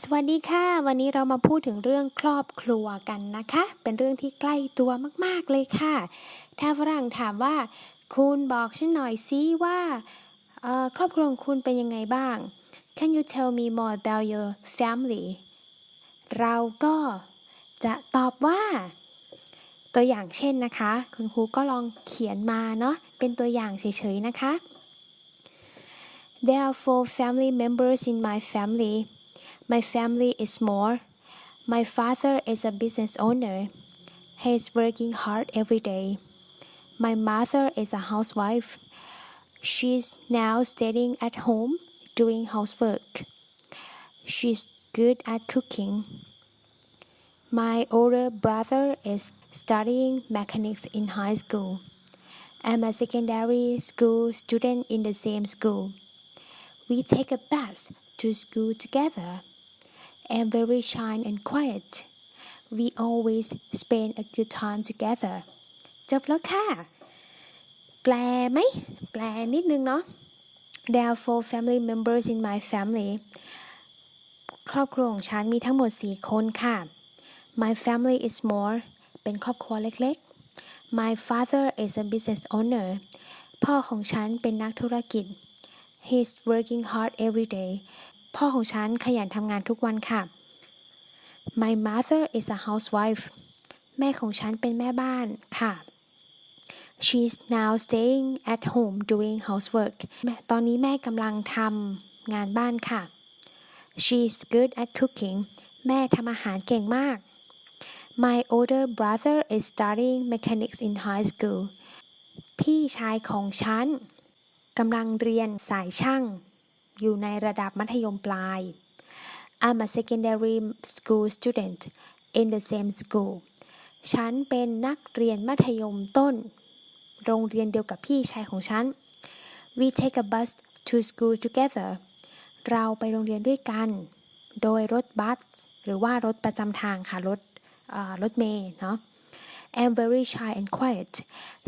สวัสดีค่ะวันนี้เรามาพูดถึงเรื่องครอบครัวกันนะคะเป็นเรื่องที่ใกล้ตัวมากๆเลยค่ะถ้าฝรั่งถามว่าคุณบอกฉันหน่อยซิว่าครอบครัวของคุณเป็นยังไงบ้าง Can you tell me more about your family เราก็จะตอบว่าตัวอย่างเช่นนะคะคุณครูก็ลองเขียนมาเนาะเป็นตัวอย่างเฉยๆนะคะ There are 4 family members in my family.My family is small. My father is a business owner. He is working hard every day. My mother is a housewife. She's now staying at home doing housework. She's good at cooking. My older brother is studying mechanics in high school. I'm a secondary school student in the same school. We take a bus to school together.I'm very shy and quiet. We always spend a good time together. จบแล้วค่ะแปลไหมแปลนิดนึงเนาะ There are 4 family members in my family. ครอบครัวของฉันมีทั้งหมด4คนค่ะ My family is small เป็นครอบครัวเล็กๆ My father is a business owner พ่อของฉันเป็นนักธุรกิจ He's working hard every dayพ่อของฉันขยันทำงานทุกวันค่ะ My mother is a housewife แม่ของฉันเป็นแม่บ้านค่ะ She's now staying at home doing housework ตอนนี้แม่กำลังทำงานบ้านค่ะ She's good at cooking แม่ทำอาหารเก่งมาก My older brother is studying mechanics in high school พี่ชายของฉันกำลังเรียนสายช่างอยู่ในระดับมัธยมปลาย I'm a secondary school student in the same school ฉันเป็นนักเรียนมัธยมต้นโรงเรียนเดียวกับพี่ชายของฉัน We take a bus to school together เราไปโรงเรียนด้วยกันโดยรถบัสหรือว่ารถประจำทางค่ะรถเมล์เนาะ I'm very shy and quiet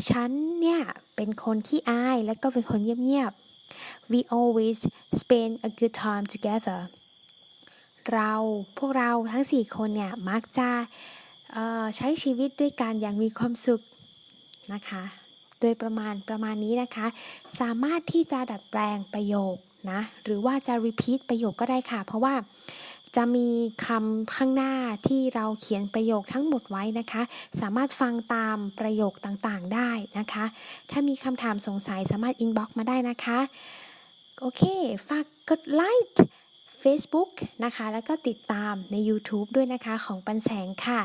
ฉันเนี่ยเป็นคนขี้อายและก็เป็นคนเงียบๆWe always spend a good time together พวกเราทั้ง4คนเนี่ยมักจะใช้ชีวิตด้วยกันอย่างมีความสุขนะคะโดยประมาณนี้นะคะสามารถที่จะดัดแปลงประโยคนะหรือว่าจะ repeat ประโยคก็ได้ค่ะเพราะว่าจะมีคำข้างหน้าที่เราเขียนประโยคทั้งหมดไว้นะคะสามารถฟังตามประโยคต่างๆได้นะคะถ้ามีคำถามสงสัยสามารถ inbox มาได้นะคะโอเคฝากกดไลค์ Facebook นะคะแล้วก็ติดตามใน YouTube ด้วยนะคะของปันแสงค่ะ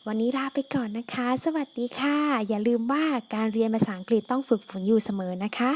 วันนี้ลาไปก่อนนะคะสวัสดีค่ะอย่าลืมว่าการเรียนภาษาอังกฤษต้องฝึกฝนอยู่เสมอนะคะ